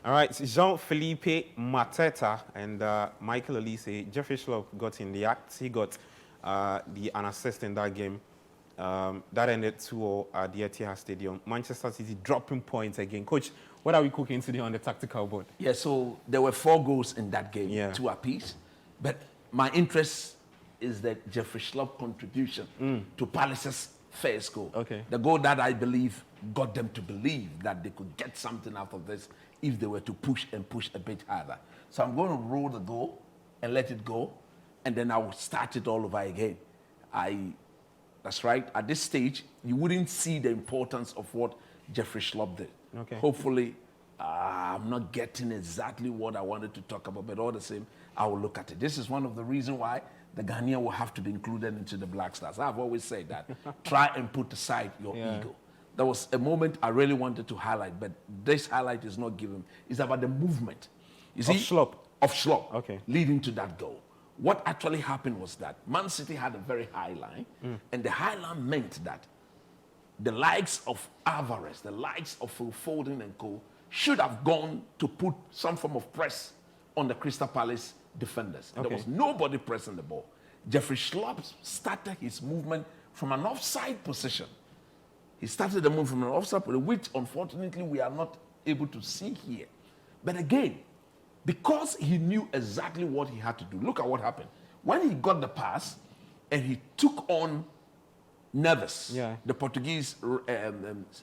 All right, Jean-Philippe Mateta and Michael Olise. Jeffrey Schlupp got in the act. He got an assist in that game. That ended 2-0 at the Etihad Stadium. Manchester City dropping points again. Coach, what are we cooking today on the tactical board? Yeah, so there were 4 goals in that game, 2 apiece. But my interest is that Jeffrey Schlupp contribution to Palace's first goal. Okay. The goal that I believe got them to believe that they could get something out of this if they were to push a bit harder. So I'm going to roll the goal and let it go, and then I will start it all over again. That's right. At this stage, you wouldn't see the importance of what Jeffrey Schlupp did. Okay. Hopefully, I'm not getting exactly what I wanted to talk about, but all the same, I will look at it. This is one of the reasons why the Ghanaian will have to be included into the Black Stars. I've always said that. Try and put aside your ego. There was a moment I really wanted to highlight, but this highlight is not given. It's about the movement. You see, of Schlupp, okay, leading to that goal. What actually happened was that Man City had a very high line, and the high line meant that the likes of Alvarez, the likes of Phil Foden and co. should have gone to put some form of press on the Crystal Palace defenders. Okay. There was nobody pressing the ball. Jeffrey Schlupp started his movement from an offside position. He started the move from an offside position, which unfortunately we are not able to see here. But again, because he knew exactly what he had to do, look at what happened. When he got the pass and he took on Neves, the Portuguese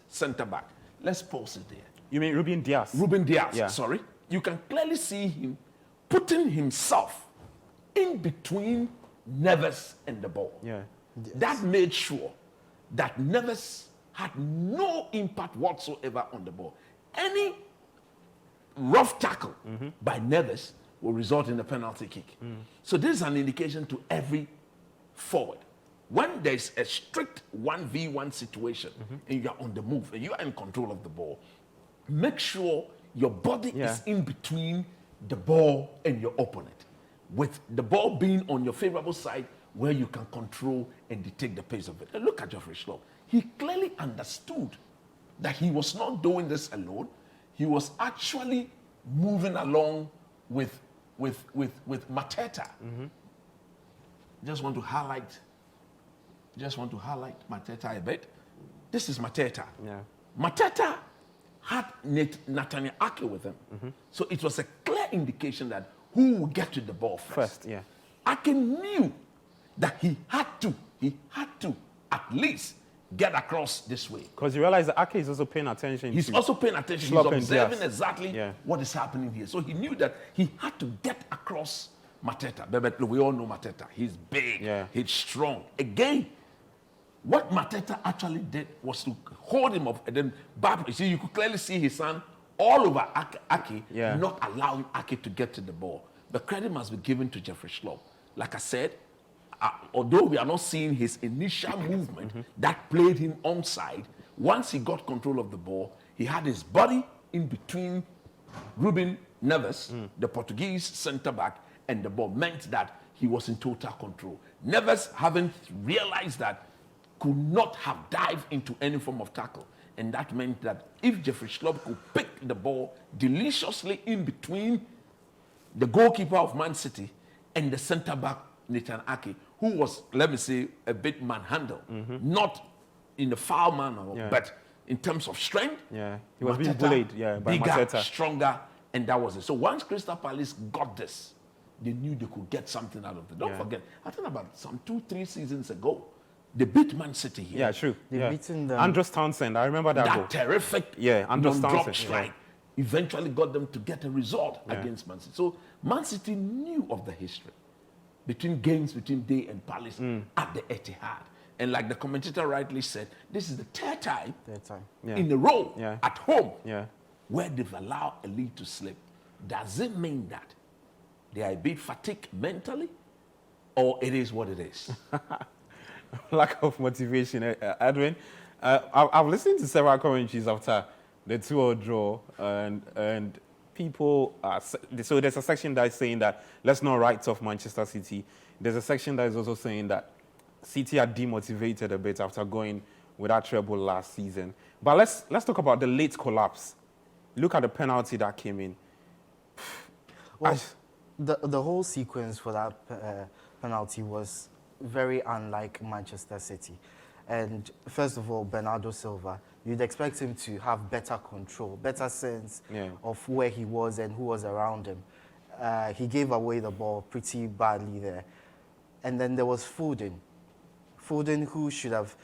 centre-back. Let's pause it there. You mean Ruben Diaz? Ruben Diaz, sorry. You can clearly see him putting himself in between Neves and the ball. Yes. That made sure that Neves had no impact whatsoever on the ball. Any rough tackle by Neves will result in a penalty kick. So this is an indication to every forward. When there's a strict 1v1 situation and you're on the move and you are in control of the ball, make sure your body is in between the ball and your opponent, with the ball being on your favorable side where you can control and dictate the pace of it. And look at Jeffrey Schlupp. He clearly understood that he was not doing this alone. He was actually moving along with Mateta. Just want to highlight Mateta a bit. This is Mateta. Mateta had Nathaniel Ake with him. So it was a clear indication that who will get to the ball first. Ake knew that he had to at least get across this way. Because you realize that Ake is also paying attention. He's also paying attention. He's observing exactly what is happening here. So he knew that he had to get across Mateta. But we all know Mateta. He's big. He's strong. Again, what Mateta actually did was to hold him up and then back. You see, you could clearly see his son all over Ake, not allowing Ake to get to the ball. The credit must be given to Jeffrey Schlupp. Like I said, although we are not seeing his initial movement that played him onside, once he got control of the ball, he had his body in between Ruben Neves, the Portuguese centre-back, and the ball meant that he was in total control. Neves, having realized that, could not have dived into any form of tackle. And that meant that if Jeffrey Schlupp could pick the ball deliciously in between the goalkeeper of Man City and the centre-back, Nathan Ake, who was, let me say, a bit manhandled. Not in a foul manner, but in terms of strength. He was being bullied by bigger, Mateta. Stronger, and that was it. So once Crystal Palace got this, they knew they could get something out of it. Don't forget, I think about some 2-3 seasons ago, they beat Man City here. Yeah, true. Andros Townsend, I remember that goal. That terrific non-drop strike eventually got them to get a result against Man City. So Man City knew of the history between Day and Palace at the Etihad. And like the commentator rightly said, this is the third time in a row at home where they've allowed a lead to slip. Does it mean that they are a bit fatigued mentally, or it is what it is? Lack of motivation, Edwin. I've listened to several commentaries after the 2-0 draw, and people so there's a section that is saying that let's not write off Manchester City. There's a section that is also saying that City are demotivated a bit after going with that treble last season. But let's talk about the late collapse look at the penalty that came in. Well, the whole sequence for that penalty was very unlike Manchester City. And first of all, Bernardo Silva, you'd expect him to have better control, better sense of where he was and who was around him. He gave away the ball pretty badly there. And then there was Foden. Foden, who should have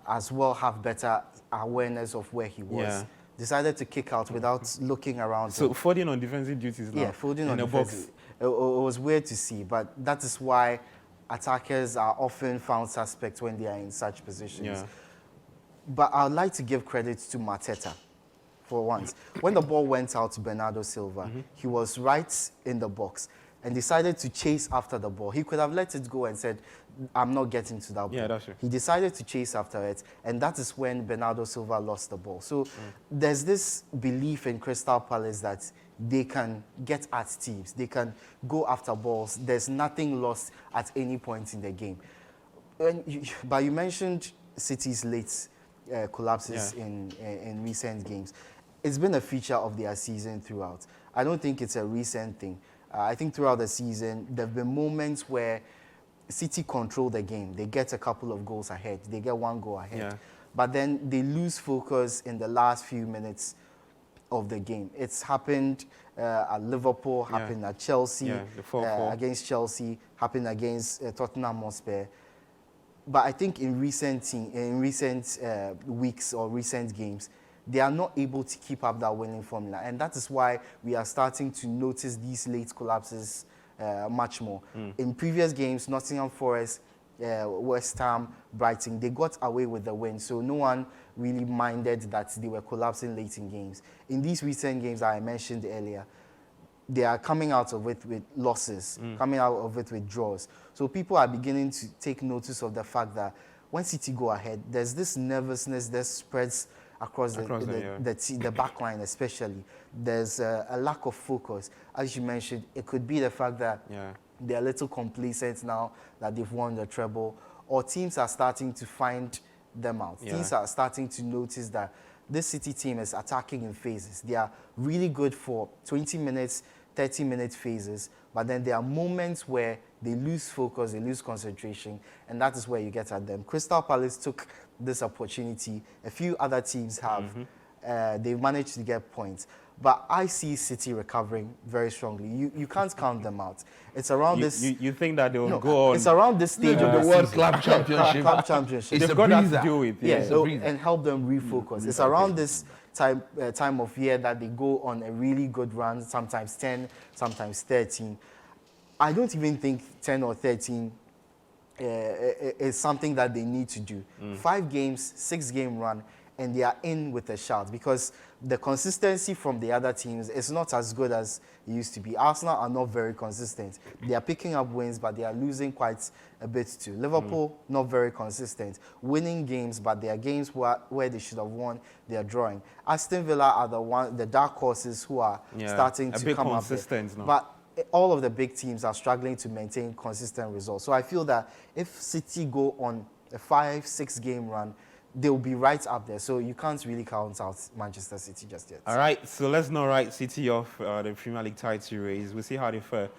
as well have better awareness of where he was, decided to kick out without looking around. So Foden on defensive duties now. Yeah, Foden on the defensive. It was weird to see, but that is why attackers are often found suspect when they are in such positions. Yeah. But I'd like to give credit to Mateta for once. When the ball went out to Bernardo Silva, he was right in the box and decided to chase after the ball. He could have let it go and said, I'm not getting to that ball. Yeah, that's true. He decided to chase after it, and that is when Bernardo Silva lost the ball. So there's this belief in Crystal Palace that they can get at teams. They can go after balls. There's nothing lost at any point in the game. But you mentioned City's late collapses in recent games. It's been a feature of their season throughout. I don't think it's a recent thing. I think throughout the season, there have been moments where City control the game. They get a couple of goals ahead. They get one goal ahead. Yeah. But then they lose focus in the last few minutes of the game. It's happened at Liverpool, happened at Chelsea, against Chelsea, happened against Tottenham Hotspur. But I think in recent weeks or recent games, they are not able to keep up that winning formula. And that is why we are starting to notice these late collapses much more. In previous games, Nottingham Forest, West Ham, Brighton, they got away with the win. So no one really minded that they were collapsing late in games. In these recent games that I mentioned earlier, they are coming out of it with losses, coming out of it with draws. So people are beginning to take notice of the fact that when City go ahead, there's this nervousness that spreads across the back line especially. There's a lack of focus. As you mentioned, it could be the fact that they're a little complacent now that they've won the treble, or teams are starting to find them out. Teams are starting to notice that this City team is attacking in phases. They are really good for 20 minutes, 30-minute phases, but then there are moments where they lose focus, they lose concentration, and that is where you get at them. Crystal Palace took this opportunity. A few other teams have. They've managed to get points. But I see City recovering very strongly. You can't count them out. It's around this... You think that they will go on... It's around this stage of the World Club Championship. Club Championship. They've got that to deal with. And help them refocus. It's around this time of year that they go on a really good run, sometimes 10, sometimes 13. I don't even think 10 or 13 is something that they need to do. 5 games, 6-game run, and they are in with a shout, because the consistency from the other teams is not as good as it used to be. Arsenal are not very consistent. They are picking up wins, but they are losing quite a bit too. Liverpool, not very consistent. Winning games, but they are games where they should have won, they are drawing. Aston Villa are the dark horses who are starting to come up there. But all of the big teams are struggling to maintain consistent results. So I feel that if City go on a 5-6 game run, they'll be right up there. So you can't really count out Manchester City just yet. All right, so let's not write City off the Premier League title race. We'll see how they fare